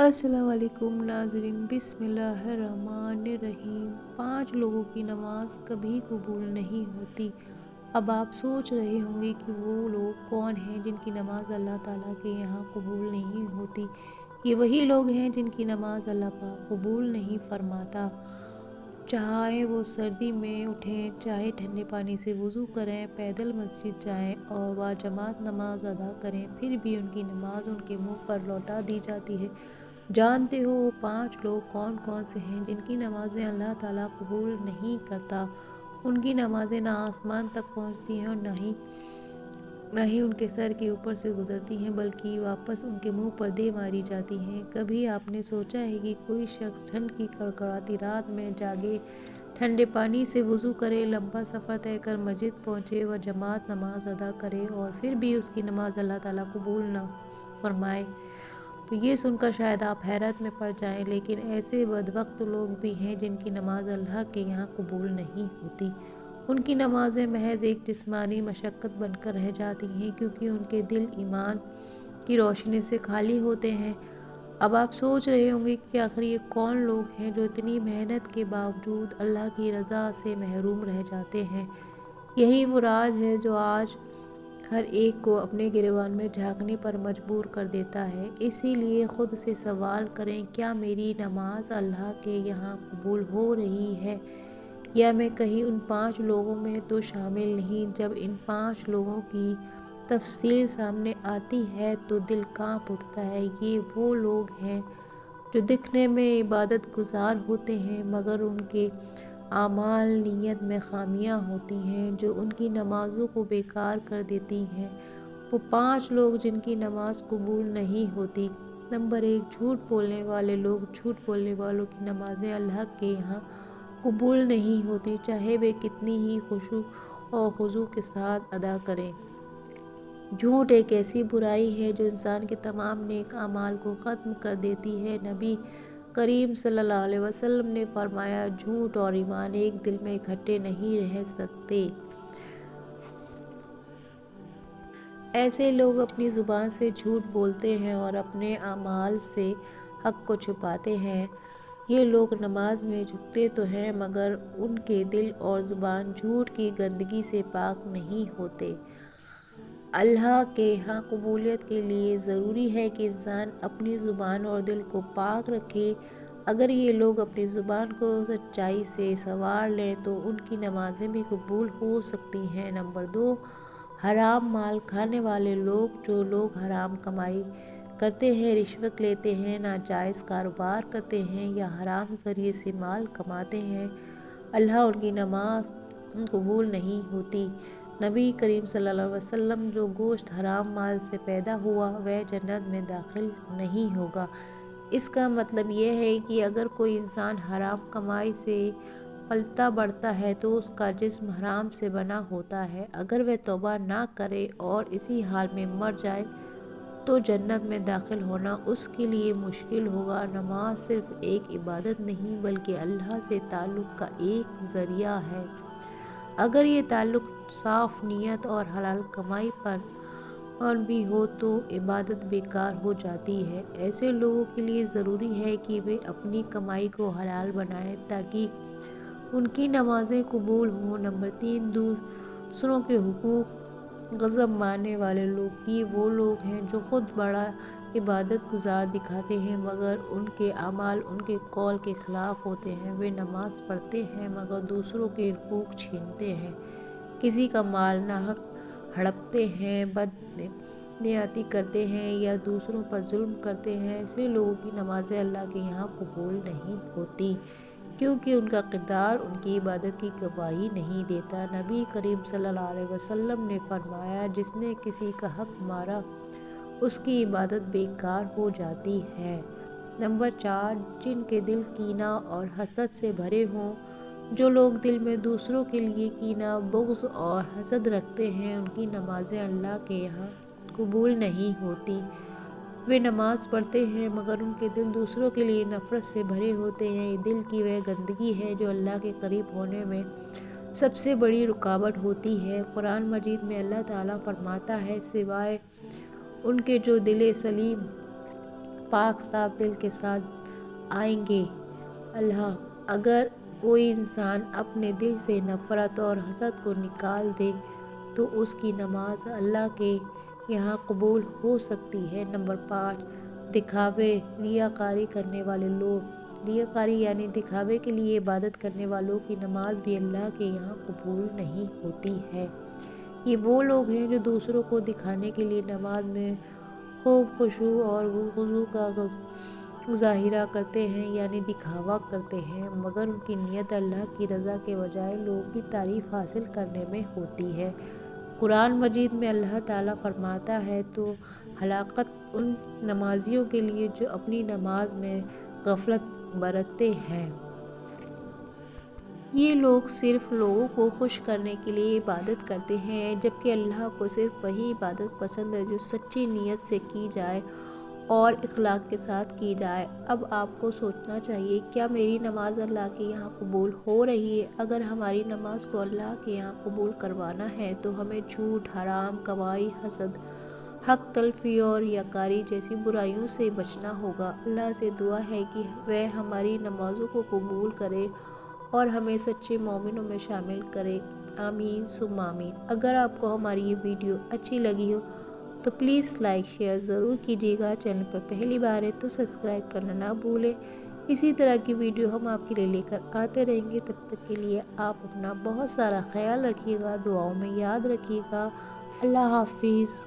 السلام علیکم ناظرین، بسم اللہ الرحمن الرحیم۔ 5 لوگوں کی نماز کبھی قبول نہیں ہوتی۔ اب آپ سوچ رہے ہوں گے کہ وہ لوگ کون ہیں جن کی نماز اللہ تعالیٰ کے یہاں قبول نہیں ہوتی۔ یہ وہی لوگ ہیں جن کی نماز اللہ پاک قبول نہیں فرماتا۔ چاہے وہ سردی میں اٹھیں، چاہے ٹھنڈے پانی سے وضو کریں، پیدل مسجد جائیں اور باجماعت نماز ادا کریں، پھر بھی ان کی نماز ان کے منہ پر لوٹا دی جاتی ہے۔ جانتے ہو وہ 5 لوگ کون کون سے ہیں جن کی نمازیں اللہ تعالیٰ قبول نہیں کرتا؟ ان کی نمازیں نہ آسمان تک پہنچتی ہیں اور نہ ہی ان کے سر کے اوپر سے گزرتی ہیں، بلکہ واپس ان کے منہ پر دے ماری جاتی ہیں۔ کبھی آپ نے سوچا ہے کہ کوئی شخص ٹھنڈ کی کڑکڑاتی رات میں جاگے، ٹھنڈے پانی سے وضو کرے، لمبا سفر طے کر مسجد پہنچے و جماعت نماز ادا کرے اور پھر بھی اس کی نماز اللہ تعالیٰ قبول نہ فرمائے؟ تو یہ سن کر شاید آپ حیرت میں پڑ جائیں، لیکن ایسے بدبخت لوگ بھی ہیں جن کی نماز اللہ کے یہاں قبول نہیں ہوتی۔ ان کی نمازیں محض ایک جسمانی مشقت بن کر رہ جاتی ہیں، کیونکہ ان کے دل ایمان کی روشنی سے خالی ہوتے ہیں۔ اب آپ سوچ رہے ہوں گے کہ آخر یہ کون لوگ ہیں جو اتنی محنت کے باوجود اللہ کی رضا سے محروم رہ جاتے ہیں؟ یہی وہ راز ہے جو آج ہر ایک کو اپنے گریبان میں جھانکنے پر مجبور کر دیتا ہے۔ اسی لیے خود سے سوال کریں، کیا میری نماز اللہ کے یہاں قبول ہو رہی ہے، یا میں کہیں ان 5 لوگوں میں تو شامل نہیں؟ جب ان 5 لوگوں کی تفصیل سامنے آتی ہے تو دل کانپ اٹھتا ہے۔ یہ وہ لوگ ہیں جو دکھنے میں عبادت گزار ہوتے ہیں، مگر ان کے اعمال نیت میں خامیاں ہوتی ہیں جو ان کی نمازوں کو بیکار کر دیتی ہیں۔ وہ 5 لوگ جن کی نماز قبول نہیں ہوتی۔ نمبر 1، جھوٹ بولنے والے لوگ۔ جھوٹ بولنے والوں کی نمازیں اللہ کے یہاں قبول نہیں ہوتی، چاہے وہ کتنی ہی خشوع اور خضوع کے ساتھ ادا کریں۔ جھوٹ ایک ایسی برائی ہے جو انسان کے تمام نیک اعمال کو ختم کر دیتی ہے۔ نبی کریم صلی اللہ علیہ وسلم نے فرمایا، جھوٹ اور ایمان ایک دل میں اکٹھے نہیں رہ سکتے۔ ایسے لوگ اپنی زبان سے جھوٹ بولتے ہیں اور اپنے اعمال سے حق کو چھپاتے ہیں۔ یہ لوگ نماز میں جھکتے تو ہیں، مگر ان کے دل اور زبان جھوٹ کی گندگی سے پاک نہیں ہوتے۔ اللہ کے ہاں قبولیت کے لیے ضروری ہے کہ انسان اپنی زبان اور دل کو پاک رکھے۔ اگر یہ لوگ اپنی زبان کو سچائی سے سنوار لیں تو ان کی نمازیں بھی قبول ہو سکتی ہیں۔ نمبر 2، حرام مال کھانے والے لوگ۔ جو لوگ حرام کمائی کرتے ہیں، رشوت لیتے ہیں، ناجائز کاروبار کرتے ہیں یا حرام ذریعے سے مال کماتے ہیں، اللہ ان کی نماز قبول نہیں ہوتی۔ نبی کریم صلی اللہ علیہ وسلم، جو گوشت حرام مال سے پیدا ہوا وہ جنت میں داخل نہیں ہوگا۔ اس کا مطلب یہ ہے کہ اگر کوئی انسان حرام کمائی سے پلتا بڑھتا ہے تو اس کا جسم حرام سے بنا ہوتا ہے۔ اگر وہ توبہ نہ کرے اور اسی حال میں مر جائے تو جنت میں داخل ہونا اس کے لیے مشکل ہوگا۔ نماز صرف ایک عبادت نہیں بلکہ اللہ سے تعلق کا ایک ذریعہ ہے۔ اگر یہ تعلق صاف نیت اور حلال کمائی پر بھی ہو تو عبادت بیکار ہو جاتی ہے۔ ایسے لوگوں کے لیے ضروری ہے کہ وہ اپنی کمائی کو حلال بنائیں تاکہ ان کی نمازیں قبول ہوں۔ نمبر 3، دوسروں کے حقوق غصب ماننے والے لوگ۔ یہ وہ لوگ ہیں جو خود بڑا عبادت گزار دکھاتے ہیں، مگر ان کے اعمال ان کے قول کے خلاف ہوتے ہیں۔ وہ نماز پڑھتے ہیں مگر دوسروں کے حقوق چھینتے ہیں، کسی کا مال ناحق ہڑپتے ہیں، بدنیتی کرتے ہیں یا دوسروں پر ظلم کرتے ہیں۔ ایسے لوگوں کی نمازیں اللہ کے یہاں قبول نہیں ہوتی، کیونکہ ان کا کردار ان کی عبادت کی گواہی نہیں دیتا۔ نبی کریم صلی اللہ علیہ وسلم نے فرمایا، جس نے کسی کا حق مارا اس کی عبادت بیکار ہو جاتی ہے۔ نمبر 4، جن کے دل کینہ اور حسد سے بھرے ہوں۔ جو لوگ دل میں دوسروں کے لیے کینہ، بغض اور حسد رکھتے ہیں، ان کی نمازیں اللہ کے یہاں قبول نہیں ہوتی۔ وہ نماز پڑھتے ہیں مگر ان کے دل دوسروں کے لیے نفرت سے بھرے ہوتے ہیں۔ دل کی وہ گندگی ہے جو اللہ کے قریب ہونے میں سب سے بڑی رکاوٹ ہوتی ہے۔ قرآن مجید میں اللہ تعالیٰ فرماتا ہے، سوائے ان کے جو دل سلیم پاک صاف دل کے ساتھ آئیں گے۔ اللہ اگر کوئی انسان اپنے دل سے نفرت اور حسد کو نکال دے تو اس کی نماز اللہ کے یہاں قبول ہو سکتی ہے۔ نمبر 5، دکھاوے ریاکاری کرنے والے لوگ۔ ریاکاری یعنی دکھاوے کے لیے عبادت کرنے والوں کی نماز بھی اللہ کے یہاں قبول نہیں ہوتی ہے۔ یہ وہ لوگ ہیں جو دوسروں کو دکھانے کے لیے نماز میں خوب خشوع اور خضوع کا مظاہرہ کرتے ہیں، یعنی دکھاوا کرتے ہیں، مگر ان کی نیت اللہ کی رضا کے بجائے لوگوں کی تعریف حاصل کرنے میں ہوتی ہے۔ قرآن مجید میں اللہ تعالیٰ فرماتا ہے تو ہلاکت ان نمازیوں کے لیے جو اپنی نماز میں غفلت برتتے ہیں۔ یہ لوگ صرف لوگوں کو خوش کرنے کے لیے عبادت کرتے ہیں، جبکہ اللہ کو صرف وہی عبادت پسند ہے جو سچی نیت سے کی جائے اور اخلاص کے ساتھ کی جائے۔ اب آپ کو سوچنا چاہیے، کیا میری نماز اللہ کے یہاں قبول ہو رہی ہے؟ اگر ہماری نماز کو اللہ کے یہاں قبول کروانا ہے تو ہمیں جھوٹ، حرام کمائی، حسد، حق تلفی اور ریاکاری جیسی برائیوں سے بچنا ہوگا۔ اللہ سے دعا ہے کہ وہ ہماری نمازوں کو قبول کرے اور ہمیں سچے مومنوں میں شامل کرے۔ آمین ثم آمین۔ اگر آپ کو ہماری یہ ویڈیو اچھی لگی ہو تو پلیز لائک شیئر ضرور کیجیے گا۔ چینل پر پہلی بار ہے تو سبسکرائب کرنا نہ بھولیں۔ اسی طرح کی ویڈیو ہم آپ کے لیے لے کر آتے رہیں گے۔ تب تک کے لیے آپ اپنا بہت سارا خیال رکھیے گا، دعاؤں میں یاد رکھیے گا۔ اللہ حافظ۔